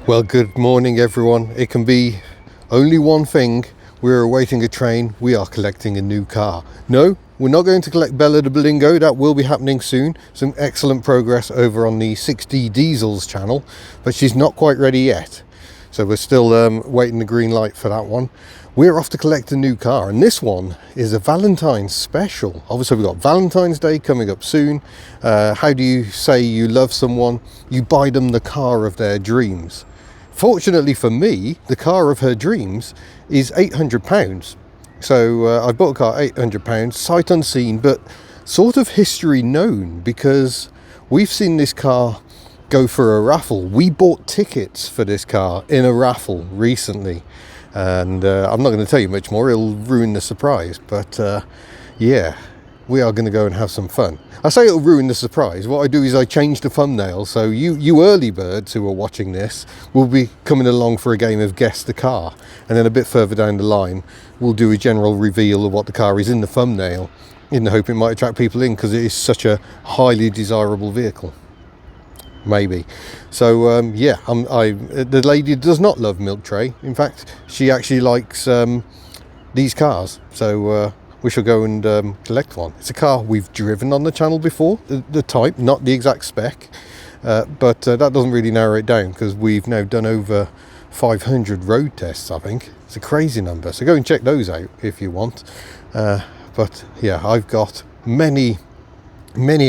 Well, good morning everyone. It can be only one thing. We're awaiting a train. We are collecting a new car. No, we're not going to collect Bella de Bolingo. That will be happening soon. Some excellent progress over on the 6D Diesels channel, but she's not quite ready yet. So we're still waiting the green light for that one. We're off to collect a new car, and this one is a Valentine special. Obviously we've got Valentine's Day coming up soon. How do you say you love someone? You buy them the car of their dreams. Fortunately for me, the car of her dreams is £800. So I bought a car £800, sight unseen, but sort of history known, because we've seen this car go for a raffle. We bought tickets for this car in a raffle recently, and I'm not going to tell you much more, it'll ruin the surprise, but yeah, we are going to go and have some fun. I say it'll ruin the surprise. What I do is I change the thumbnail, so you early birds who are watching this will be coming along for a game of guess the car, and then a bit further down the line we'll do a general reveal of what the car is in the thumbnail, in the hope it might attract people in, because it is such a highly desirable vehicle. Maybe. So yeah, the lady does not love Milk Tray. In fact, she actually likes these cars, so we shall go and collect one. It's a car we've driven on the channel before, the type, not the exact spec, but that doesn't really narrow it down, because we've now done over 500 road tests, I think. It's a crazy number, so go and check those out if you want. But yeah, I've got many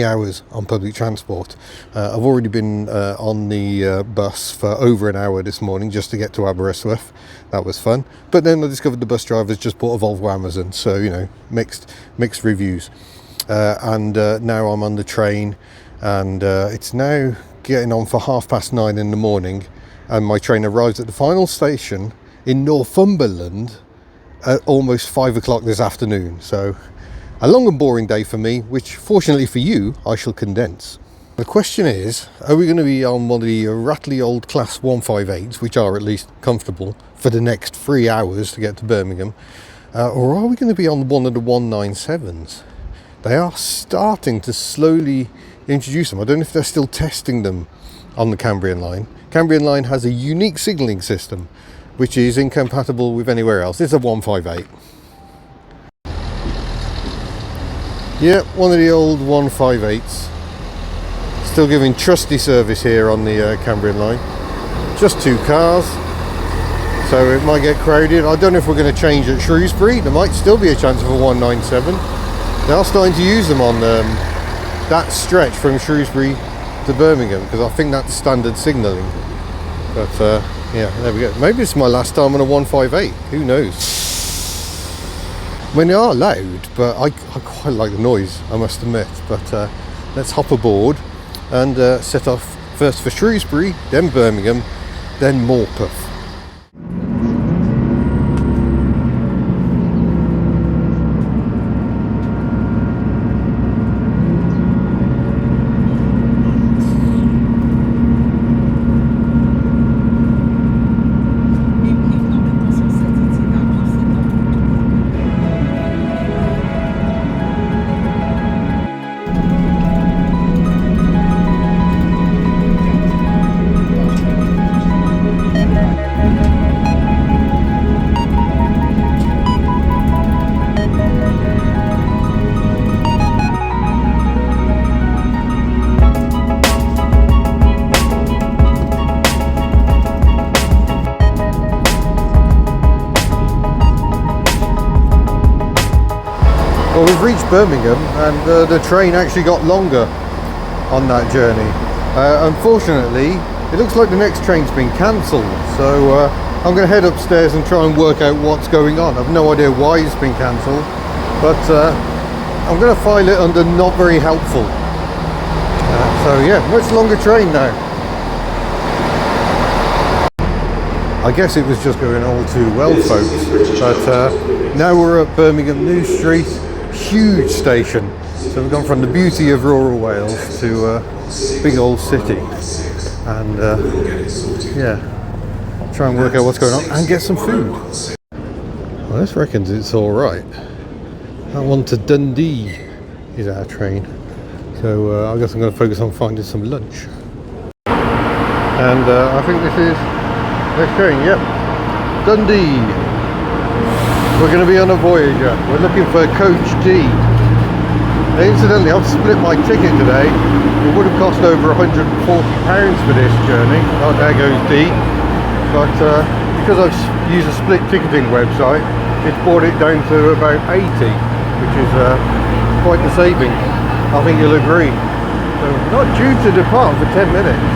hours on public transport. I've already been on the bus for over an hour this morning just to get to Aberystwyth. That was fun. But then I discovered the bus drivers just bought a Volvo Amazon, so you know, mixed reviews. And now I'm on the train, and it's now getting on for 9:30 in the morning, and my train arrives at the final station in Northumberland at almost 5 o'clock this afternoon. So a long and boring day for me, which fortunately for you, I shall condense. The question is, are we going to be on one of the rattly old class 158s, which are at least comfortable, for the next 3 hours to get to Birmingham, or are we going to be on one of the 197s? They are starting to slowly introduce them. I don't know if they're still testing them on the Cambrian line. Cambrian line has a unique signalling system, which is incompatible with anywhere else. It's a 158. Yeah, one of the old 158s. Still giving trusty service here on the Cambrian line. Just 2 cars, so it might get crowded. I don't know if we're going to change at Shrewsbury. There might still be a chance of a 197. They are starting to use them on that stretch from Shrewsbury to Birmingham, because I think that's standard signalling. But yeah, there we go. Maybe it's my last time on a 158. Who knows? I mean, they are loud, but I quite like the noise, I must admit. But let's hop aboard and set off first for Shrewsbury, then Birmingham, then Morpeth. Well, we've reached Birmingham, and the train actually got longer on that journey. Unfortunately, it looks like the next train's been cancelled, so I'm going to head upstairs and try and work out what's going on. I've no idea why it's been cancelled, but I'm going to file it under not very helpful. So yeah, much longer train now. I guess it was just going all too well, folks, but now we're at Birmingham New Street. Huge station, so we've gone from the beauty of rural Wales to a big old city, and yeah, try and work out what's going on and get some food. Well, this reckons it's all right. That one to Dundee is our train, so I guess I'm going to focus on finding some lunch, and I think this is Next train, yep. Dundee. We're going to be on a Voyager. We're looking for coach D. Incidentally, I've split my ticket today. It would have cost over £140 for this journey. Oh, there goes D. But because I've used a split ticketing website, it's brought it down to about 80, which is quite the saving. I think you'll agree. So not due to depart for 10 minutes.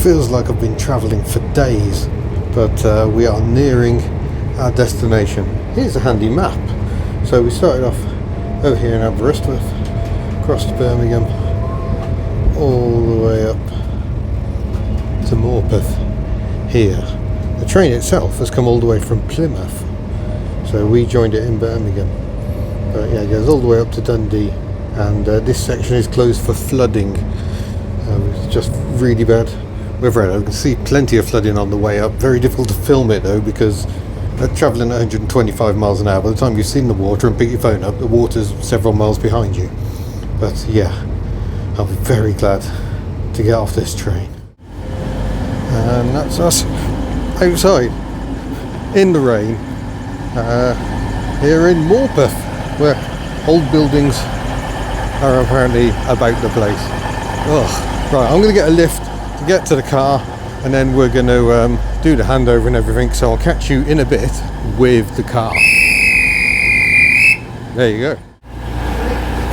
Feels like I've been travelling for days, but we are nearing our destination. Here's a handy map. So we started off over here in Aberystwyth, crossed Birmingham, all the way up to Morpeth here. The train itself has come all the way from Plymouth, so we joined it in Birmingham. But yeah, it goes all the way up to Dundee, and this section is closed for flooding. It's just really bad weather. I can see plenty of flooding on the way up. Very difficult to film it though, because travelling at 125 miles an hour, by the time you've seen the water and pick your phone up, the water's several miles behind you. But yeah, I'll be very glad to get off this train. And that's us outside in the rain here in Morpeth, where old buildings are apparently about the place. Ugh. Right, I'm going to get a lift to get to the car, and then we're going to do the handover and everything, so I'll catch you in a bit with the car. There you go.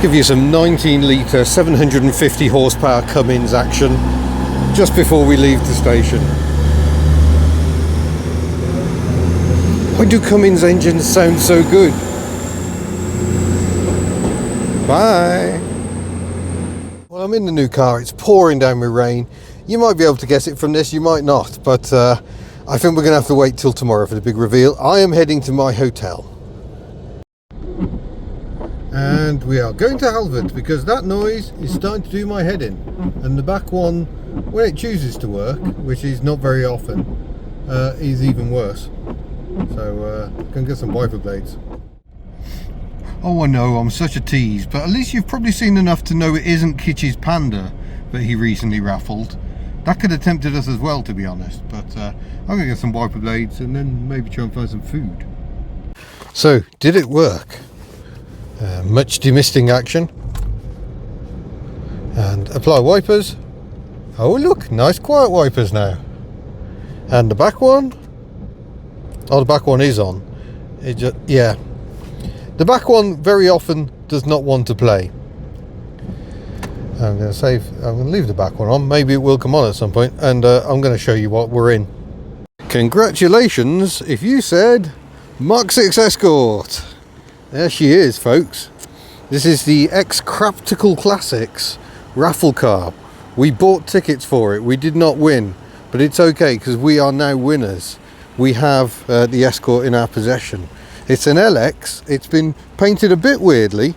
Give you some 19 litre 750 horsepower Cummins action just before we leave the station. Why do Cummins engines sound so good? Bye. Well, I'm in the new car. It's pouring down with rain. You might be able to guess it from this, you might not, but I think we're going to have to wait till tomorrow for the big reveal. I am heading to my hotel. And we are going to Halvard, because that noise is starting to do my head in. And the back one, when it chooses to work, which is not very often, is even worse. So, can get some wiper blades. Oh, I know, I'm such a tease, but at least you've probably seen enough to know it isn't Kitsch's Panda that he recently raffled. That could have tempted us as well, to be honest, but I'm going to get some wiper blades and then maybe try and find some food. So, did it work? Much demisting action. And apply wipers. Oh look, nice quiet wipers now. And the back one? Oh, the back one is on. It just, yeah. The back one very often does not want to play. I'm going to leave the back one on. Maybe it will come on at some point, and I'm going to show you what we're in. Congratulations if you said Mark 6 Escort. There she is, folks. This is the ex-Craptical Classics raffle car. We bought tickets for it. We did not win, but it's okay because we are now winners. We have the Escort in our possession. It's an LX. It's been painted a bit weirdly.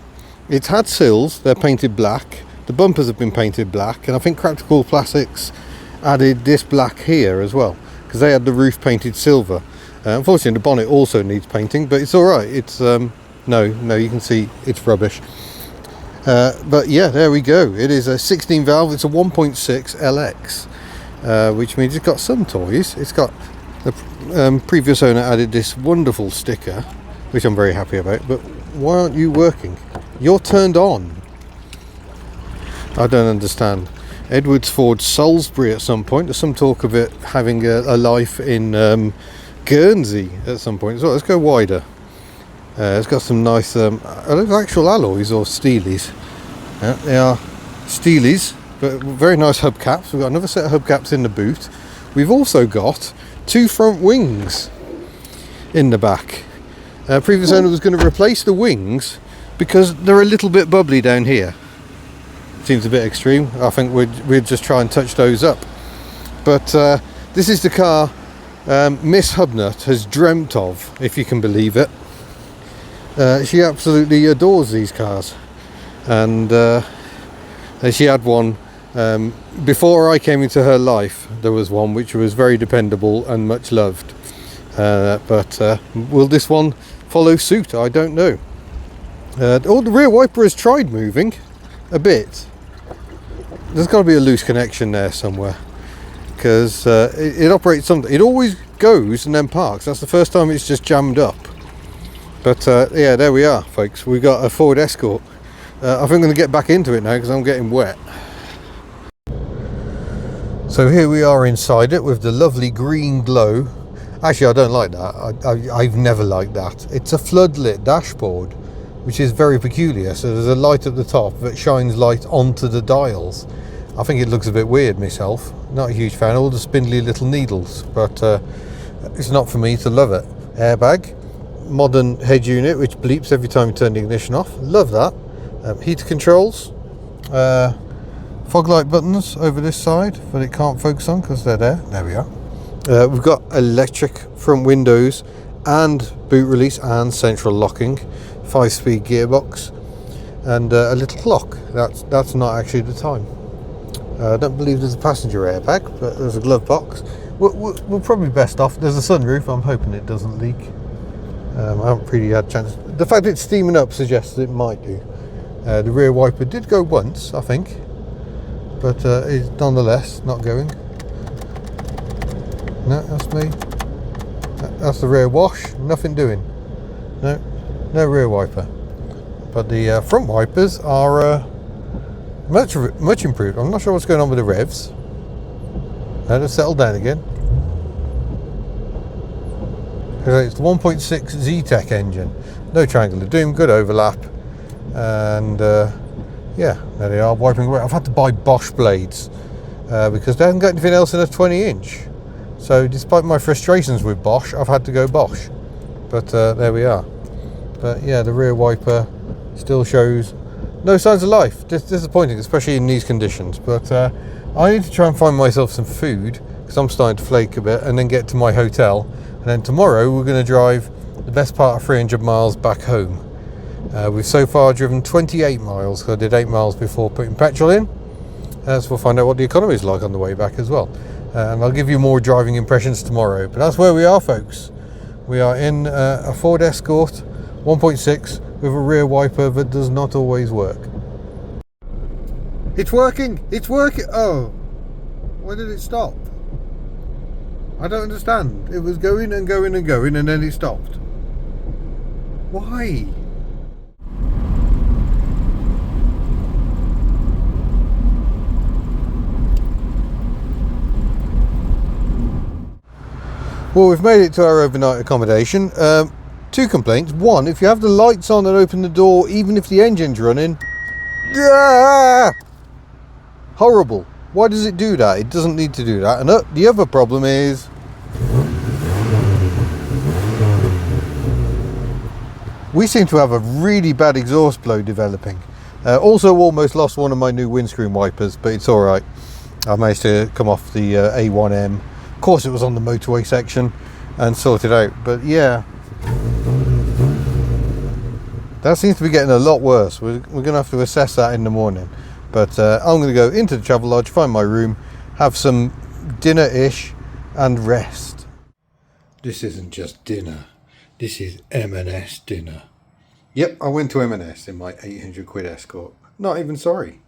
It's had sills. They're painted black. The bumpers have been painted black, and I think Craptical Classics added this black here as well, because they had the roof painted silver. Unfortunately, the bonnet also needs painting, but it's all right. It's no, you can see it's rubbish. But yeah, there we go. It is a 16 valve. It's a 1.6 LX, which means it's got some toys. It's got the previous owner added this wonderful sticker, which I'm very happy about. But why aren't you working? You're turned on. I don't understand. Edwards Ford Salisbury at some point. There's some talk of it having a life in Guernsey at some point. So let's go wider. It's got some nice actual alloys or steelies. They are steelies, but very nice hubcaps. We've got another set of hubcaps in the boot. We've also got two front wings in the back. Previous owner was going to replace the wings because they're a little bit bubbly down here. seems a bit extreme. I think we'd just try and touch those up. But this is the car Miss HubNut has dreamt of, if you can believe it. She absolutely adores these cars, and she had one before I came into her life. There was one which was very dependable and much loved, but will this one follow suit? I don't know. The rear wiper has tried moving a bit. There's got to be a loose connection there somewhere, because it operates something. It always goes and then parks. That's the first time it's just jammed up. But yeah, there we are, folks. We've got a Ford Escort. I think I'm going to get back into it now because I'm getting wet. So here we are inside it with the lovely green glow. Actually, I don't like that. I've never liked that. It's a floodlit dashboard, which is very peculiar. So there's a light at the top that shines light onto the dials. I think it looks a bit weird myself. Not a huge fan. All the spindly little needles, but it's not for me to love it. Airbag, modern head unit which bleeps every time you turn the ignition off. Love that. Heater controls, fog light buttons over this side, but it can't focus on because they're there. There we are. We've got electric front windows and boot release and central locking, 5-speed gearbox, and a little clock. That's not actually the time. I don't believe there's a passenger airbag, but there's a glove box. We're probably best off. There's a sunroof. I'm hoping it doesn't leak. I haven't really had a chance. The fact it's steaming up suggests it might do. The rear wiper did go once, I think, but it's nonetheless not going. No, that's me. That's the rear wash. Nothing doing. No rear wiper. But the front wipers are much improved. I'm not sure what's going on with the revs. Now they've settled down again. It's the 1.6 Z-Tech engine. No triangle of doom, good overlap. And yeah, there they are, wiping away. I've had to buy Bosch blades because they haven't got anything else in a 20-inch. So despite my frustrations with Bosch, I've had to go Bosch. But there we are. But yeah, the rear wiper still shows no signs of life. Disappointing, especially in these conditions. But I need to try and find myself some food because I'm starting to flake a bit, and then get to my hotel. And then tomorrow we're going to drive the best part of 300 miles back home. We've so far driven 28 miles. I did 8 miles before putting petrol in. So we'll find out what the economy is like on the way back as well. And I'll give you more driving impressions tomorrow. But that's where we are, folks. We are in a Ford Escort 1.6 with a rear wiper that does not always work. It's working! It's working! Oh! Why did it stop? I don't understand. It was going and going and going, and then it stopped. Why? Well, we've made it to our overnight accommodation. 2 complaints. One, if you have the lights on and open the door, even if the engine's running, yeah, horrible. Why does it do that? It doesn't need to do that. And the other problem is we seem to have a really bad exhaust blow developing. Also almost lost one of my new windscreen wipers, but it's all right. I managed to come off the A1M. Of course it was on the motorway section and sort it out, but yeah, that seems to be getting a lot worse. We're going to have to assess that in the morning. But I'm going to go into the travel lodge, find my room, have some dinner-ish and rest. This isn't just dinner, this is M&S dinner. Yep, I went to M&S in my 800 quid Escort. Not even sorry.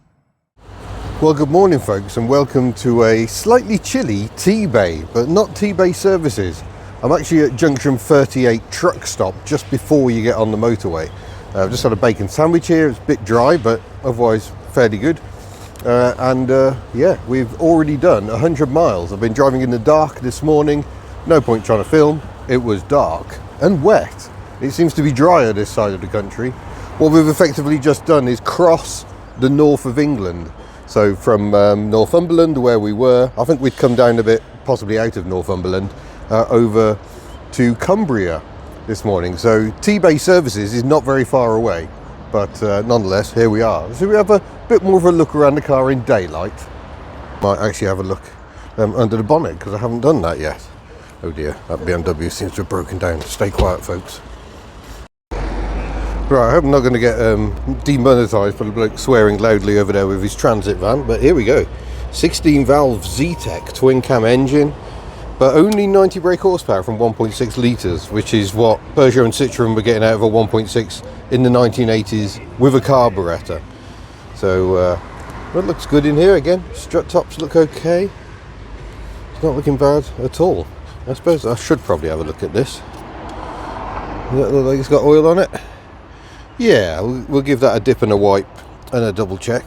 Well, good morning, folks, and welcome to a slightly chilly T-Bay, but not T-Bay services. I'm actually at junction 38 truck stop, just before you get on the motorway. I've just had a bacon sandwich here. It's a bit dry, but otherwise fairly good. Yeah, we've already done 100 miles. I've been driving in the dark this morning. No point trying to film. It was dark and wet. It seems to be drier this side of the country. What we've effectively just done is cross the north of England. So from Northumberland, where we were, I think we'd come down a bit, possibly out of Northumberland, over to Cumbria this morning. So T-Bay services is not very far away. but nonetheless, here we are. So we have a bit more of a look around the car in daylight. Might actually have a look under the bonnet, because I haven't done that yet. Oh dear, that BMW seems to have broken down. Stay quiet, folks. Right, I hope I'm not going to get demonetised for the bloke swearing loudly over there with his transit van, but here we go. 16 valve Z-Tech twin cam engine, but only 90 brake horsepower from 1.6 litres, which is what Peugeot and Citroën were getting out of a 1.6 in the 1980s with a carburettor. So it looks good in here again. Strut tops look okay. It's not looking bad at all. I suppose I should probably have a look at this. Does that look like it's got oil on it? Yeah, we'll give that a dip and a wipe and a double check.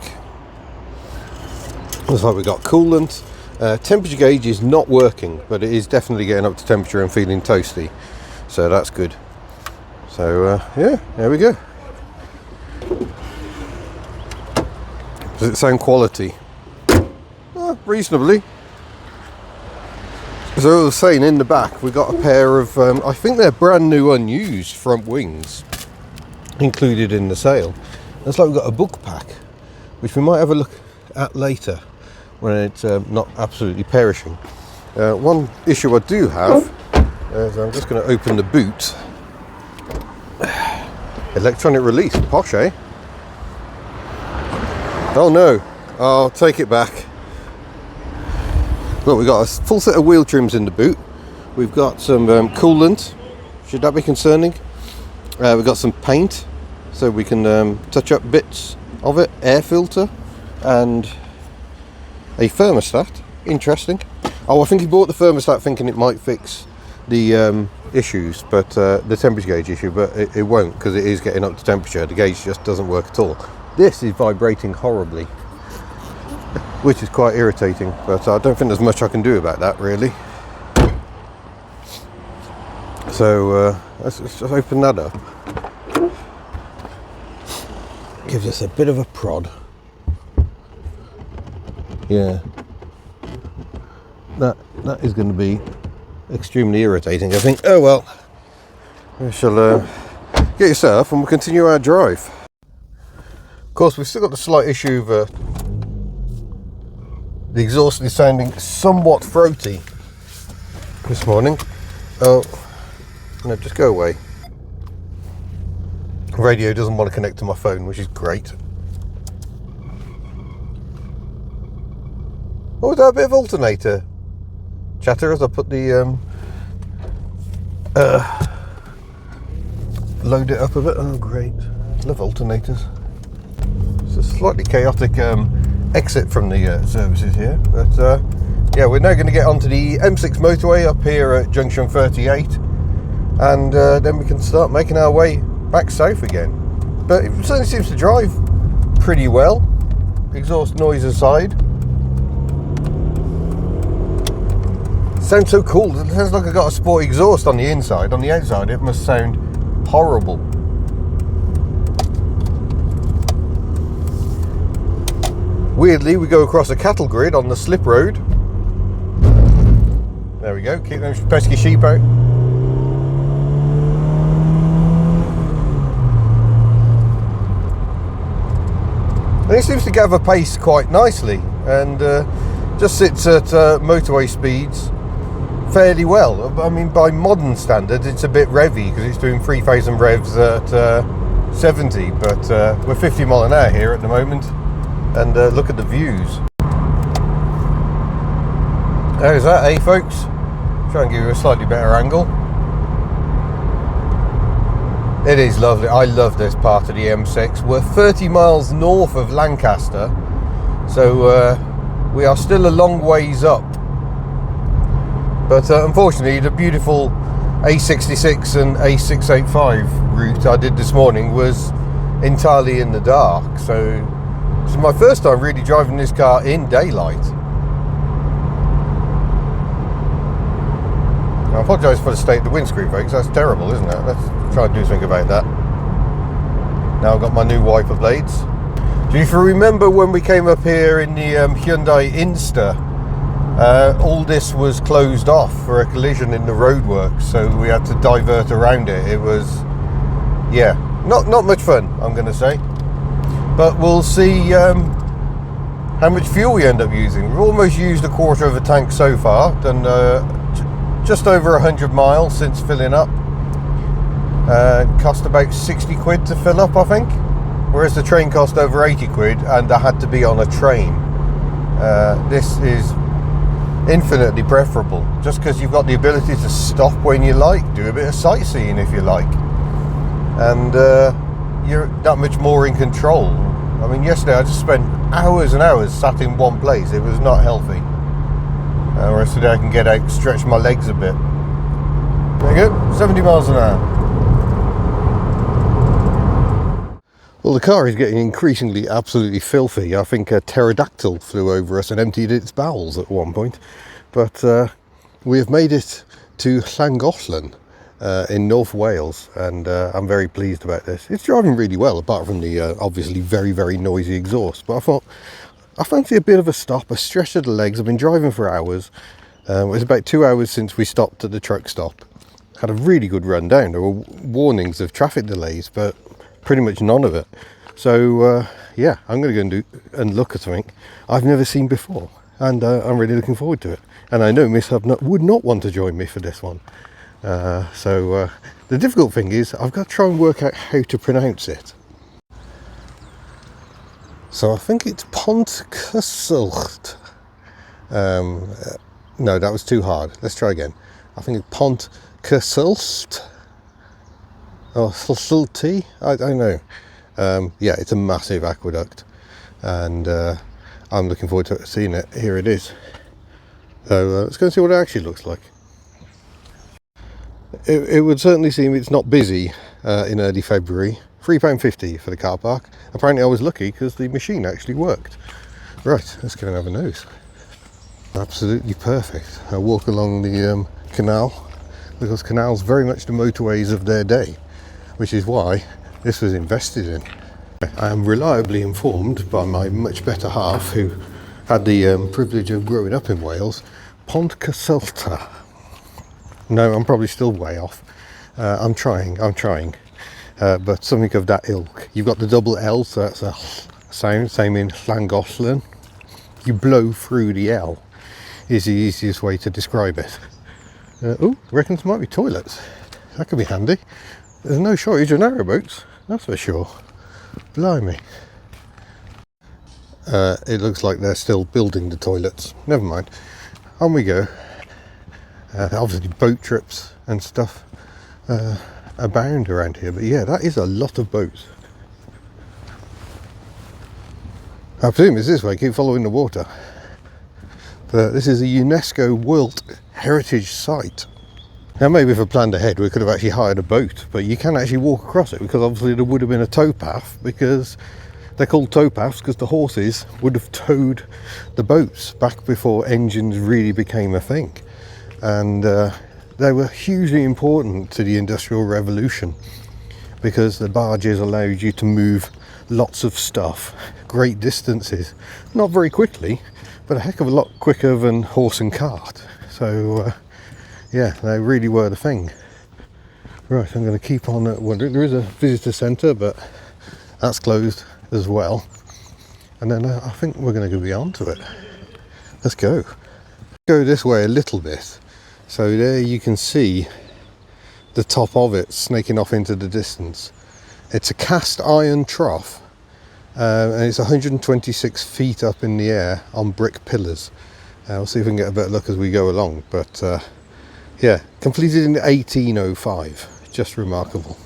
Looks like we've got coolant. Temperature gauge is not working, but it is definitely getting up to temperature and feeling toasty. So that's good. So yeah, there we go. Does it sound quality? Reasonably. As I was saying, in the back we've got a pair of, I think they're brand new unused front wings included in the sale. Looks like we've got a book pack, which we might have a look at later when it's not absolutely perishing. One issue I do have is I'm just going to open the boot. Electronic release, posh, eh? Oh no, I'll take it back. Look, we've got a full set of wheel trims in the boot. We've got some coolant. Should that be concerning? We've got some paint, so we can touch up bits of it. Air filter and a thermostat. Interesting. Oh, I think he bought the thermostat thinking it might fix the issues, but the temperature gauge issue, but it won't, because it is getting up to temperature. The gauge just doesn't work at all. This is vibrating horribly, which is quite irritating, but I don't think there's much I can do about that, really. So let's just open that up. Gives us a bit of a prod. Yeah, that is going to be extremely irritating, I think. Oh well, we shall get yourself and we'll continue our drive. Of course, we've still got the slight issue of the exhaust is sounding somewhat throaty this morning. Oh, no, just go away. Radio doesn't want to connect to my phone, which is great. Oh, was that a bit of alternator chatter as I put the load it up a bit? Oh, great. Love alternators. It's a slightly chaotic exit from the services here, but yeah, we're now going to get onto the M6 motorway up here at junction 38, and then we can start making our way back south again. But it certainly seems to drive pretty well, exhaust noise aside. Sounds so cool. It sounds like I've got a sport exhaust on the inside. On the outside it must sound horrible. Weirdly, we go across a cattle grid on the slip road. There we go, keep those pesky sheep out. And it seems to gather pace quite nicely, and just sits at motorway speeds fairly well. I mean, by modern standards it's a bit revvy because it's doing 3,000 revs at 70, but we're 50 mile an hour here at the moment. And look at the views. How's that, eh, folks? Try and give you a slightly better angle. It is lovely. I love this part of the M6. We're 30 miles north of Lancaster, so we are still a long ways up. But unfortunately, the beautiful A66 and A685 route I did this morning was entirely in the dark, so this is my first time really driving this car in daylight. I apologise for the state of the windscreen, folks. That's terrible, isn't it? Let's try and do something about that. Now I've got my new wiper blades. Do you remember when we came up here in the Hyundai Insta? All this was closed off for a collision in the roadworks, so we had to divert around it. It was, yeah, Not much fun, I'm going to say. But we'll see how much fuel we end up using. We've almost used a quarter of a tank so far. Done just over 100 miles since filling up. Cost about 60 quid to fill up, I think. Whereas the train cost over 80 quid, and I had to be on a train. This is infinitely preferable, just because you've got the ability to stop when you like, do a bit of sightseeing if you like, and you're that much more in control. I mean, yesterday I just spent hours and hours sat in one place. It was not healthy. Whereas today I can get out, stretch my legs a bit. There you go, 70 miles an hour. Well, the car is getting increasingly absolutely filthy. I think a pterodactyl flew over us and emptied its bowels at one point. But we have made it to Llangollen in North Wales, and I'm very pleased about this. It's driving really well, apart from the obviously very, very noisy exhaust. But I thought, I fancy a bit of a stop, a stretch of the legs. I've been driving for hours. It was about 2 hours since we stopped at the truck stop. Had a really good run down. There were warnings of traffic delays, but pretty much none of it. So yeah, I'm going to go and look at something I've never seen before, and I'm really looking forward to it. And I know Miss HubNut would not want to join me for this one. So the difficult thing is I've got to try and work out how to pronounce it. So I think it's Pontcysyllte. No, that was too hard. Let's try again. I think it's Pontcysyllte. Oh, Pontcysyllte? I don't know. Yeah, it's a massive aqueduct, and I'm looking forward to seeing it. Here it is. So let's go and see what it actually looks like. It would certainly seem it's not busy in early February. £3.50 for the car park. Apparently I was lucky because the machine actually worked. Right, let's go and have a nose. Absolutely perfect. I walk along the canal, because canals very much the motorways of their day, which is why this was invested in. I am reliably informed by my much better half, who had the privilege of growing up in Wales. Pontcysyllte. No, I'm probably still way off. I'm trying. But something of that ilk. You've got the double L, so that's a sound. Same in Llangollen. You blow through the L is the easiest way to describe it. Oh, I reckon there might be toilets. That could be handy. There's no shortage of narrowboats, that's for sure. Blimey. It looks like they're still building the toilets. Never mind. On we go. Obviously boat trips and stuff abound around here, but yeah, that is a lot of boats. I presume it's this way, keep following the water. But this is a UNESCO World Heritage Site. Now maybe if I planned ahead we could have actually hired a boat, but you can actually walk across it, because obviously there would have been a towpath, because they're called towpaths because the horses would have towed the boats back before engines really became a thing. And they were hugely important to the Industrial Revolution, because the barges allowed you to move lots of stuff great distances, not very quickly, but a heck of a lot quicker than horse and cart. So yeah, they really were the thing. Right, I'm going to keep on wondering. There is a visitor centre, but that's closed as well. And then I think we're going to go beyond to it. Let's go. Go this way a little bit. So there you can see the top of it snaking off into the distance. It's a cast iron trough, and it's 126 feet up in the air on brick pillars. We'll see if we can get a better look as we go along. But yeah, completed in 1805. Just remarkable.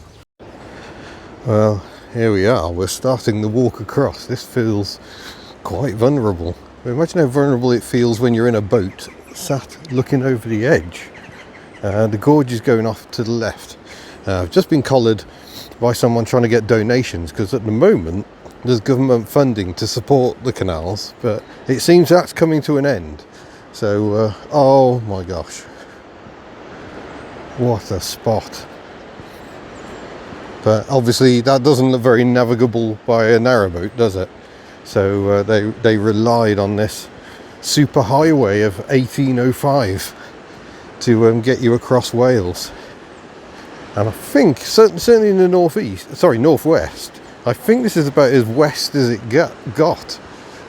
Well, here we are. We're starting the walk across. This feels quite vulnerable. Imagine how vulnerable it feels when you're in a boat sat looking over the edge. The gorge is going off to the left. I've just been collared by someone trying to get donations, because at the moment there's government funding to support the canals, but it seems that's coming to an end. So oh my gosh, what a spot. But obviously that doesn't look very navigable by a narrowboat, does it? So they relied on this super highway of 1805 to get you across Wales. And I think, certainly in the northwest, I think this is about as west as it got.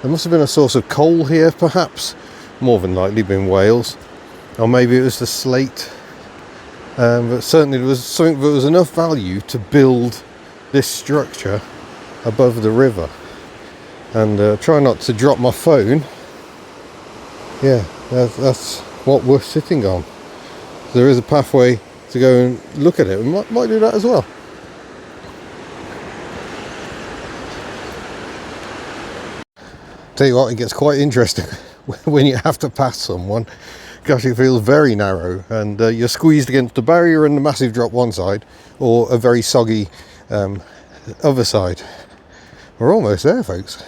There must have been a source of coal here, perhaps. More than likely been Wales. Or maybe it was the slate. But certainly there was something that was enough value to build this structure above the river. And try not to drop my phone. Yeah, that's what we're sitting on. There is a pathway to go and look at it. We might do that as well. Tell you what, it gets quite interesting when you have to pass someone. Gosh, it feels very narrow, and you're squeezed against the barrier and the massive drop one side, or a very soggy other side. We're almost there, folks.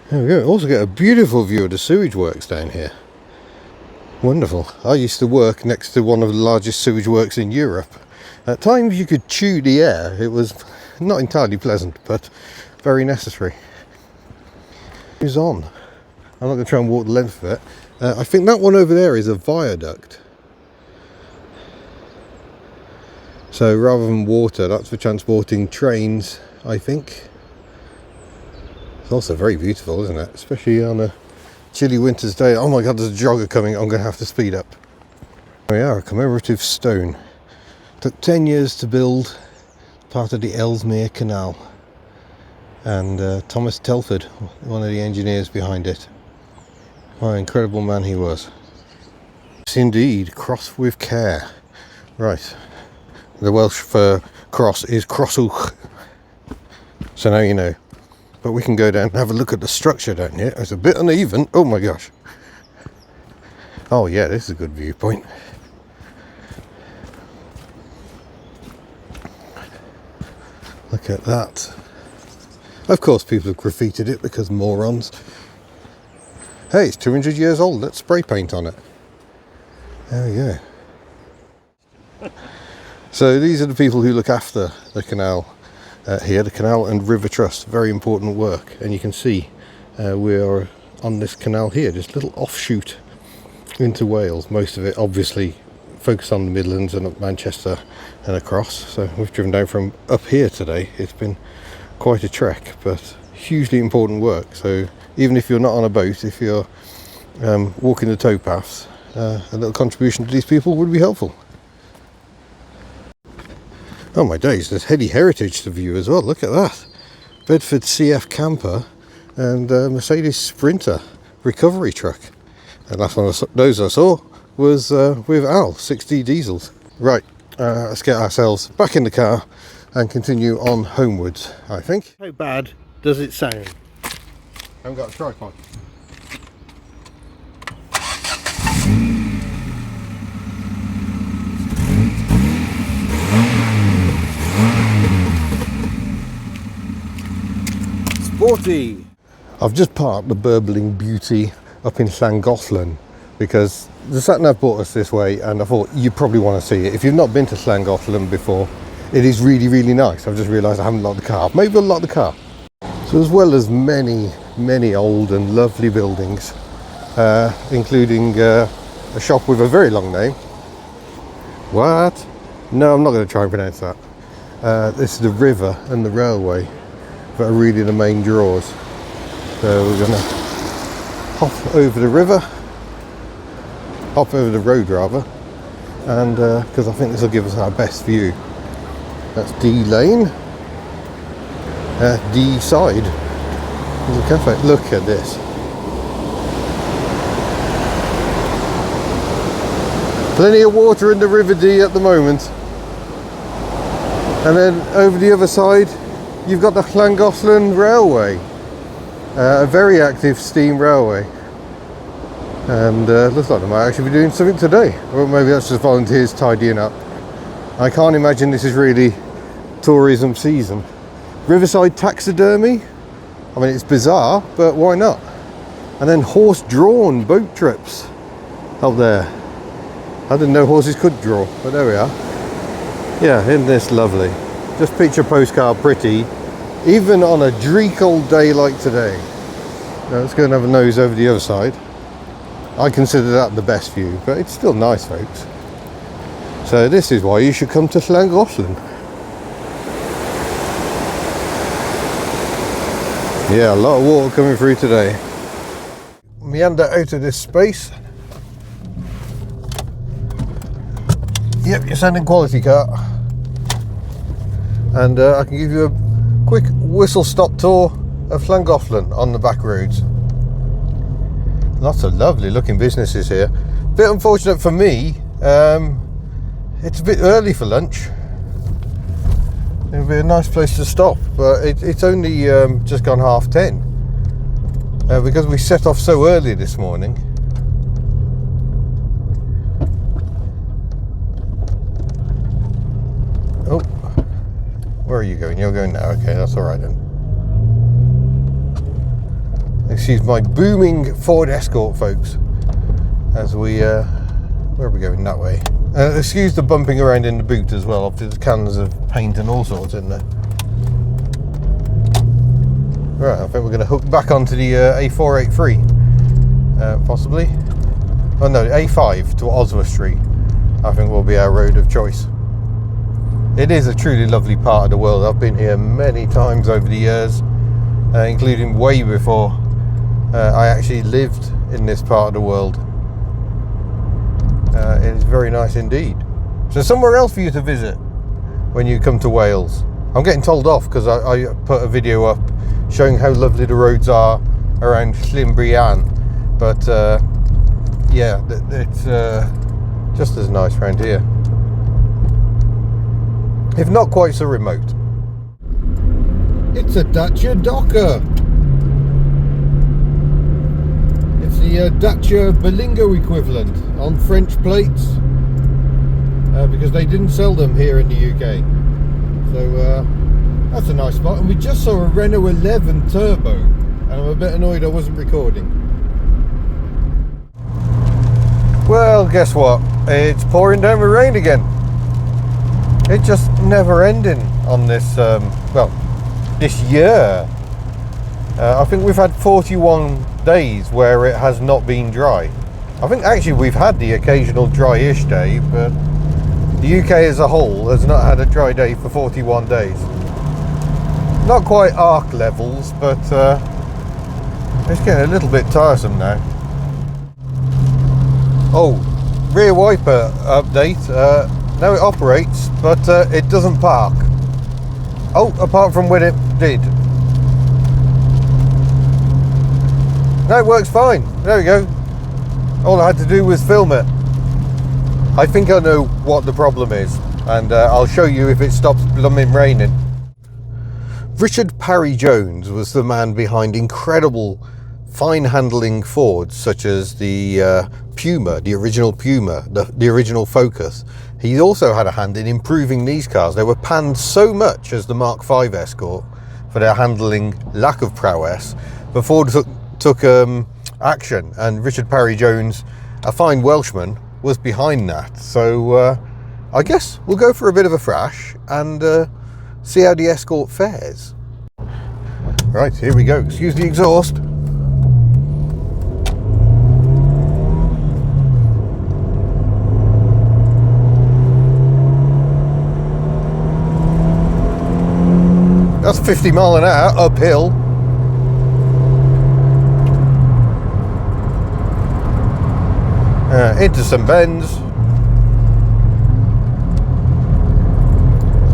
There we go. Also get a beautiful view of the sewage works down here. Wonderful. I used to work next to one of the largest sewage works in Europe. At times you could chew the air. It was not entirely pleasant, but very necessary. Who's on? I'm not going to try and walk the length of it. I think that one over there is a viaduct. So rather than water, that's for transporting trains, I think. It's also very beautiful, isn't it? Especially on a chilly winter's day. Oh my god, there's a jogger coming. I'm going to have to speed up. There we are, a commemorative stone. Took 10 years to build, part of the Ellesmere Canal. And Thomas Telford, one of the engineers behind it. What an incredible man he was. Yes, indeed, cross with care. Right, the Welsh for cross is croswch. So now you know. But we can go down and have a look at the structure down here. It's a bit uneven. Oh my gosh. Oh yeah, this is a good viewpoint. Look at that. Of course people have graffitied it because morons. Hey, it's 200 years old. Let's spray paint on it. There we go. So these are the people who look after the canal here, the Canal and River Trust. Very important work. And you can see we are on this canal here, this little offshoot into Wales. Most of it obviously focused on the Midlands and up Manchester and across. So we've driven down from up here today. It's been quite a trek, but hugely important work. So even if you're not on a boat, if you're walking the towpaths, a little contribution to these people would be helpful. Oh my days, there's heady heritage to view as well. Look at that. Bedford CF camper and Mercedes Sprinter recovery truck. And last one of those I saw was with Al, 6D diesels. Right, let's get ourselves back in the car and continue on homewards, I think. How bad does it sound? I haven't got a tripod. Sporty! I've just parked the burbling beauty up in Llangollen because the sat-nav brought us this way and I thought you probably want to see it. If you've not been to Llangollen before, it is really, really nice. I've just realised I haven't locked the car. Maybe I'll lock the car. So as well as many, many old and lovely buildings, including a shop with a very long name. What? No, I'm not going to try and pronounce that. This is the river and the railway that are really the main draws. So we're going to hop over the river, hop over the road rather, and because I think this will give us our best view. That's D lane, D side. There's a cafe. Look at this. Plenty of water in the River Dee at the moment. And then over the other side, you've got the Llangollen Railway. A very active steam railway. And looks like they might actually be doing something today. Or maybe that's just volunteers tidying up. I can't imagine this is really tourism season. Riverside taxidermy. I mean, it's bizarre, but why not? And then horse-drawn boat trips up there. I didn't know horses could draw, but there we are. Yeah, isn't this lovely? Just picture postcard pretty, even on a dreary day like today. Now let's go and have a nose over the other side. I consider that the best view, but it's still nice, folks. So this is why you should come to Llangollen. Yeah, a lot of water coming through today. Meander out of this space. Yep, you're sounding quality car. And I can give you a quick whistle stop tour of Llangollen on the back roads. Lots of lovely looking businesses here. Bit unfortunate for me, it's a bit early for lunch. It'll be a nice place to stop, but it's only just gone 10:30 because we set off so early this morning. Oh, where are you going? You're going now. Okay, that's all right then. Excuse my booming Ford Escort, folks, as we where are we going? That way. Excuse the bumping around in the boot as well. Obviously, there's cans of paint and all sorts in there. Right, I think we're going to hook back onto the A483, possibly. Oh no, A5 to Oswald Street, I think will be our road of choice. It is a truly lovely part of the world. I've been here many times over the years, including way before I actually lived in this part of the world. It is very nice indeed. So somewhere else for you to visit when you come to Wales. I'm getting told off because I put a video up showing how lovely the roads are around Llynbrian, but yeah, it's just as nice around here, if not quite so remote. It's a Dacia Docker. It's the Dacia Berlingo equivalent on French plates, because they didn't sell them here in the UK. So that's a nice spot. And we just saw a Renault 11 Turbo, and I'm a bit annoyed I wasn't recording. Well, guess what? It's pouring down with rain again. It's just never ending on this, well, this year. I think we've had 41 days where it has not been dry. I think actually we've had the occasional dry-ish day, but the UK as a whole has not had a dry day for 41 days. Not quite arc levels, but it's getting a little bit tiresome now. Oh, rear wiper update. Now it operates, but it doesn't park. Oh, apart from when it did. No, it works fine. There we go. All I had to do was film it. I think I know what the problem is, and I'll show you if it stops blooming raining. Richard Parry Jones was the man behind incredible fine handling Fords such as the Puma, the original Puma, the original Focus. He also had a hand in improving these cars. They were panned so much as the Mark V Escort for their handling lack of prowess, but Ford took action, and Richard Parry Jones, a fine Welshman, was behind that. So I guess we'll go for a bit of a thrash and see how the Escort fares. Right, here we go. Excuse the exhaust. That's 50 mile an hour uphill. Into some bends.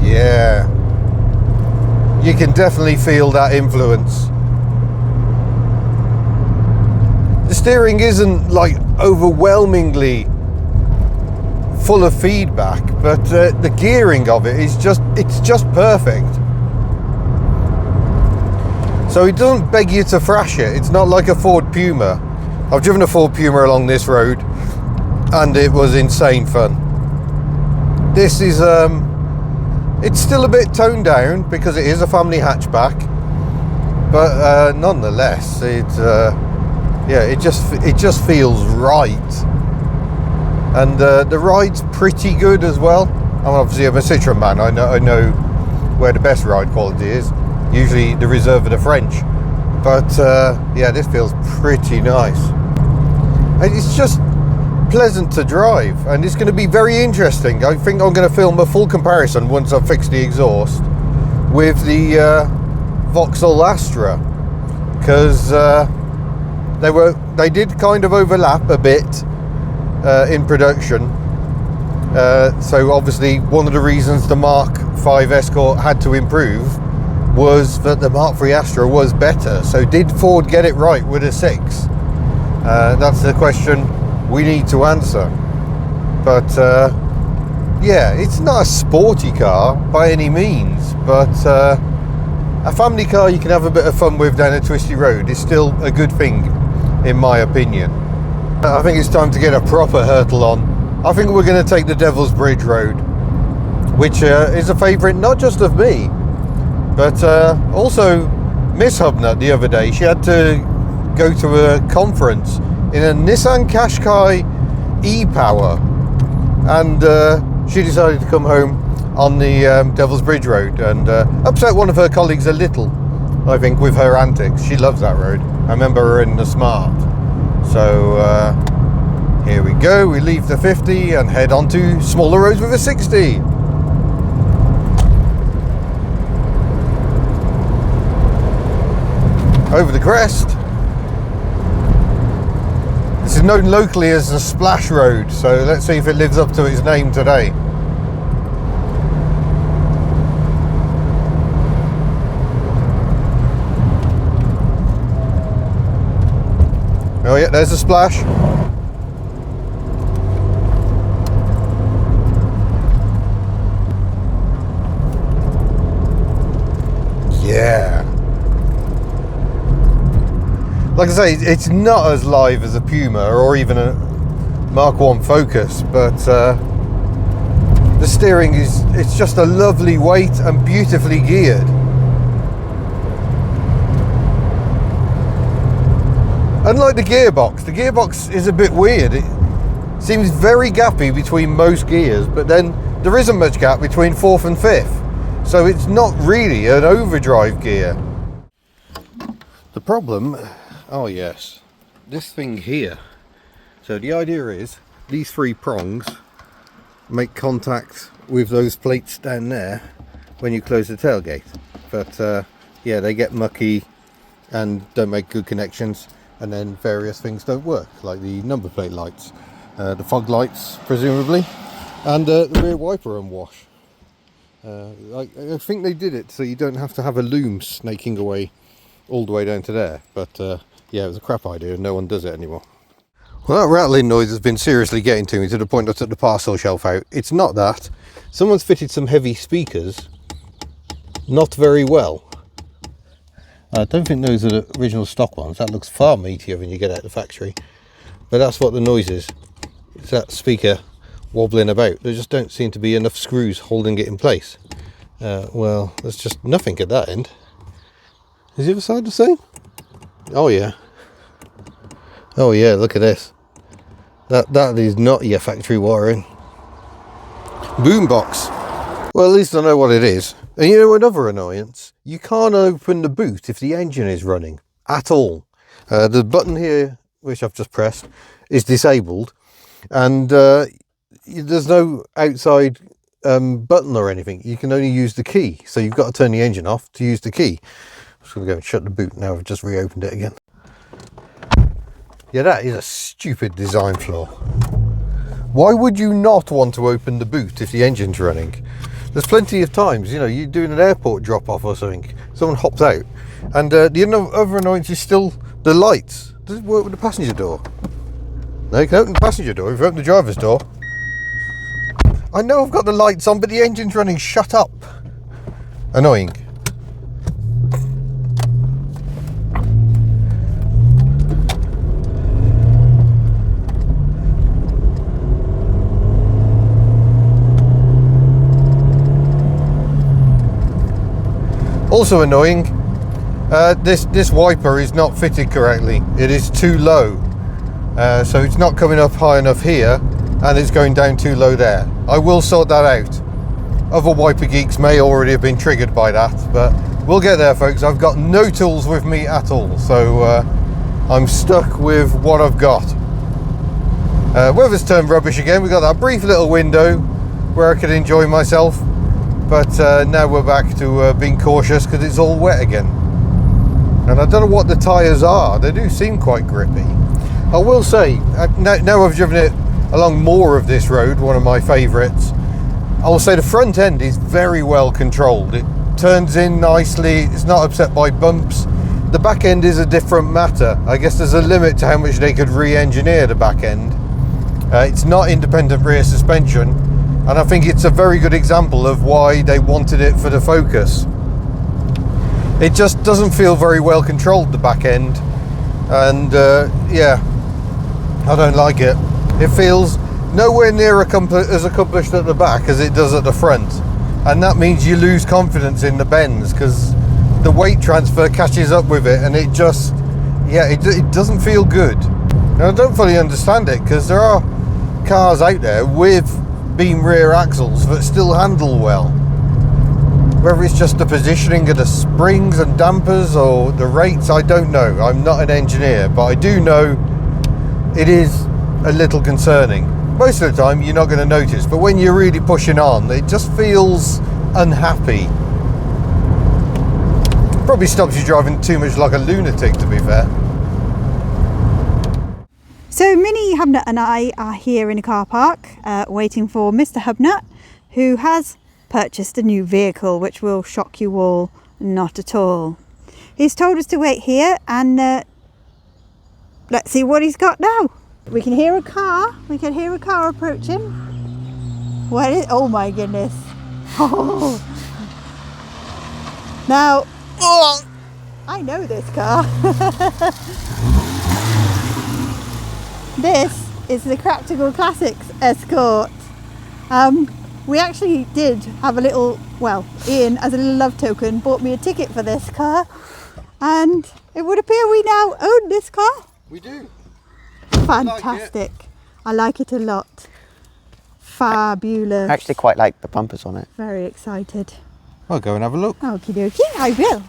Yeah, you can definitely feel that influence. The steering isn't like overwhelmingly full of feedback, but the gearing of it is it's just perfect. So it doesn't beg you to thrash it. It's not like a Ford Puma. I've driven a Ford Puma along this road and it was insane fun. This is it's still a bit toned down because it is a family hatchback, but nonetheless yeah, it just feels right, and the ride's pretty good as well. I'm obviously a Citroën man. I know where the best ride quality is, usually the Reserve of the French, but yeah, this feels pretty nice. And it's just pleasant to drive, and it's going to be very interesting. I think I'm going to film a full comparison once I've fixed the exhaust with the Vauxhall Astra, because they did kind of overlap a bit in production. So obviously one of the reasons the Mark 5 Escort had to improve was that the Mark 3 Astra was better. So did Ford get it right with a 6? That's the question we need to answer. But yeah, it's not a sporty car by any means, but a family car you can have a bit of fun with down a twisty road is still a good thing, in my opinion. I think it's time to get a proper hurtle on. I think we're going to take the Devil's Bridge Road, which is a favourite not just of me, but also Miss HubNut the other day. She had to go to a conference in a Nissan Qashqai e-Power, and she decided to come home on the Devil's Bridge Road and upset one of her colleagues a little, I think, with her antics. She loves that road. I remember her in the Smart. So here we go, we leave the 50 and head on to smaller roads with a 60. Over the crest. This is known locally as the Splash Road, so let's see if it lives up to its name today. Oh yeah, there's a splash. Yeah. Like I say, it's not as live as a Puma or even a Mark 1 Focus, but the steering it's just a lovely weight and beautifully geared. Unlike the gearbox is a bit weird. It seems very gappy between most gears, but then there isn't much gap between 4th and 5th. So it's not really an overdrive gear. The problem, oh yes, this thing here. So the idea is these 3 prongs make contact with those plates down there when you close the tailgate. But yeah, they get mucky and don't make good connections. And then various things don't work, like the number plate lights, the fog lights presumably, and the rear wiper unwash. I think they did it so you don't have to have a loom snaking away all the way down to there, but yeah, it was a crap idea and no one does it anymore. Well, that rattling noise has been seriously getting to me to the point I took the parcel shelf out. It's not that. Someone's fitted some heavy speakers not very well. I don't think those are the original stock ones. That looks far meatier when you get out of the factory. But that's what the noise is. It's that speaker wobbling about. There just don't seem to be enough screws holding it in place. Well, there's just nothing at that end. Is the other side the same? Oh yeah. Oh yeah, look at this. That is not your factory wiring. Boombox. Well, at least I know what it is. And you know another annoyance? You can't open the boot if the engine is running at all. The button here, which I've just pressed, is disabled, and there's no outside button or anything. You can only use the key, so you've got to turn the engine off to use the key. I'm just going to go and shut the boot now. I've just reopened it again. Yeah, that is a stupid design flaw. Why would you not want to open the boot if the engine's running? There's plenty of times, you know, you're doing an airport drop-off or something, someone hops out, and the other annoyance is still the lights. Does it work with the passenger door? No, you can open the passenger door if you open the driver's door. I know I've got the lights on, but the engine's running. Shut up. Annoying. Also annoying, this wiper is not fitted correctly. It is too low, so it's not coming up high enough here, and it's going down too low there. I will sort that out. Other wiper geeks may already have been triggered by that, but we'll get there, folks. I've got no tools with me at all, so I'm stuck with what I've got. Weather's turned rubbish again. We've got that brief little window where I could enjoy myself, but now we're back to being cautious because it's all wet again. And I don't know what the tyres are. They do seem quite grippy. I will say, now I've driven it along more of this road, one of my favourites, I will say the front end is very well controlled. It turns in nicely, it's not upset by bumps. The back end is a different matter. I guess there's a limit to how much they could re-engineer the back end. It's not independent rear suspension, and I think it's a very good example of why they wanted it for the Focus. It just doesn't feel very well controlled, the back end, and yeah, I don't like it. It feels nowhere near as accomplished at the back as it does at the front, and that means you lose confidence in the bends because the weight transfer catches up with it, and it just, yeah, it doesn't feel good. Now, I don't fully understand it because there are cars out there with beam rear axles that still handle well. Whether it's just the positioning of the springs and dampers or the rates, I don't know. I'm not an engineer, but I do know it is a little concerning. Most of the time you're not going to notice, but when you're really pushing on, it just feels unhappy. Probably stops you driving too much like a lunatic, to be fair. So Minnie HubNut and I are here in a car park waiting for Mr. HubNut, who has purchased a new vehicle, which will shock you all not at all. He's told us to wait here, and let's see what he's got now. We can hear a car. We can hear a car approaching. What is? Oh my goodness! Oh. Now, I know this car. This is the Practical Classics Escort. We actually did have a little, well, Ian, as a little love token, bought me a ticket for this car, and it would appear we now own this car. We do. Fantastic. I like it a lot. Fabulous. I actually quite like the bumpers on it. Very excited. I'll go and have a look. Okie dokie, I will.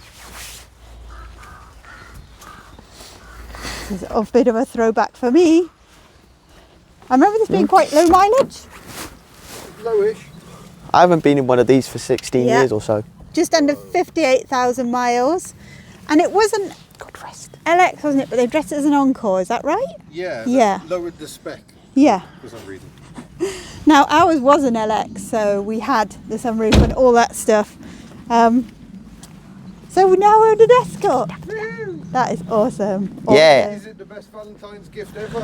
This is a bit of a throwback for me. I remember this being quite low mileage. Lowish. I haven't been in one of these for 16 years or so. Just under 58,000 miles. And it wasn't God rest. LX, wasn't it? But they dressed it as an Encore, is that right? Yeah. Yeah. Lowered the spec. Yeah. For some reason. Now, ours was an LX, so we had the sunroof and all that stuff. So we now own an Escort. That is awesome. Yeah. Is it the best Valentine's gift ever?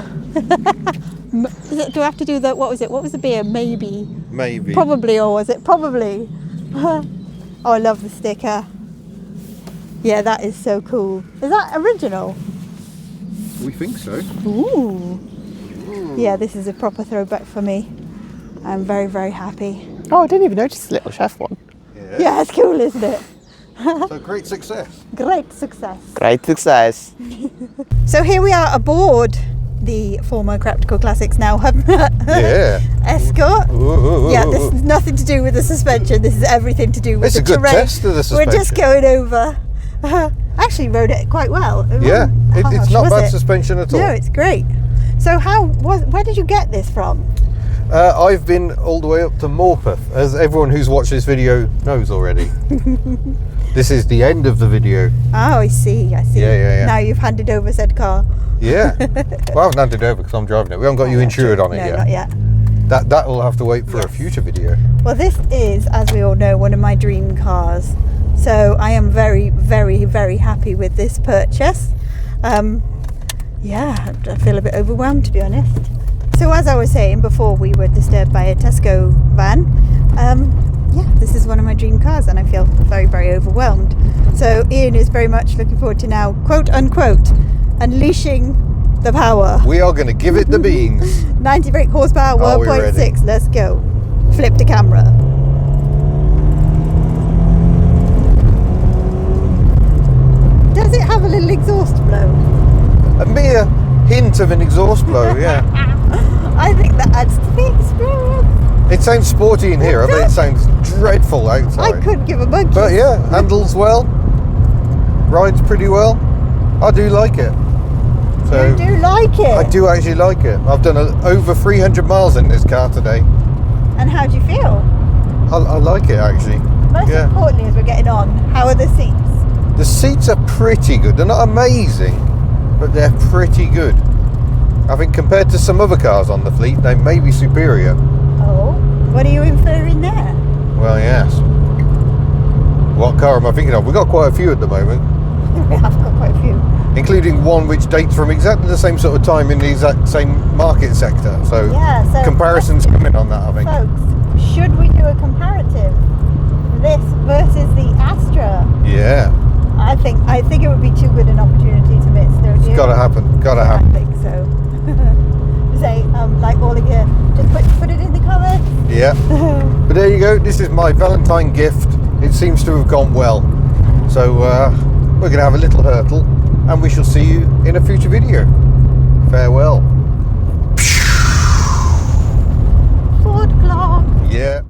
Do I have to do the, what was it? What was the beer? Maybe. Maybe. Probably, or was it? Probably. Oh, I love the sticker. Yeah, that is so cool. Is that original? We think so. Ooh. Yeah, this is a proper throwback for me. I'm very, very happy. Oh, I didn't even notice the little chef one. Yeah, it's cool, isn't it? So great success. Great success. Great success. So here we are aboard the former Practical Classics, now HubNut Escort. Ooh. Yeah, this is nothing to do with the suspension. This is everything to do with the terrain. It's a good test of the suspension. We're just going over. Actually rode it quite well. Yeah, it's not bad suspension at all. No, it's great. So where did you get this from? I've been all the way up to Morpeth, as everyone who's watched this video knows already. This is the end of the video. Oh, I see. Yeah. Now you've handed over said car. Yeah. Well, I haven't handed it over because I'm driving it. We haven't got you insured on it yet. No, not yet. That will have to wait for a future video. Well, this is, as we all know, one of my dream cars. So I am very, very, very happy with this purchase. Yeah, I feel a bit overwhelmed, to be honest. So as I was saying before we were disturbed by a Tesco van, yeah, this is one of my dream cars and I feel very, very overwhelmed. So Ian is very much looking forward to now, quote unquote, unleashing the power. We are going to give it the beans. 90 brake horsepower, 1.6, let's go. Flip the camera. Does it have a little exhaust blow? A mere hint of an exhaust blow, yeah. I think that adds to the experience. It sounds sporty in here, but it sounds dreadful outside. I couldn't give a monkey. But yeah, handles well, rides pretty well. I do like it. So you do like it. I do actually like it. I've done over 300 miles in this car today. And how do you feel? I like it actually. Most importantly, as we're getting on, how are the seats? The seats are pretty good. They're not amazing, but they're pretty good. I think compared to some other cars on the fleet, they may be superior. Oh, what are you inferring there? Well, yes. What car am I thinking of? We've got quite a few at the moment, We have got quite a few. including one which dates from exactly the same sort of time in the exact same market sector. So, Yeah, so comparisons coming on that, I think. folks, should we do a comparative? This versus the Astra? Yeah, I think it would be too good an opportunity to miss, don't you? it's got to happen. Got to happen. I think so. Say, like all of you, just put it in the comments. Yeah. But there you go. This is my Valentine gift. It seems to have gone well. So we're going to have a little hurtle, and we shall see you in a future video. Farewell. Ford clock. Yeah.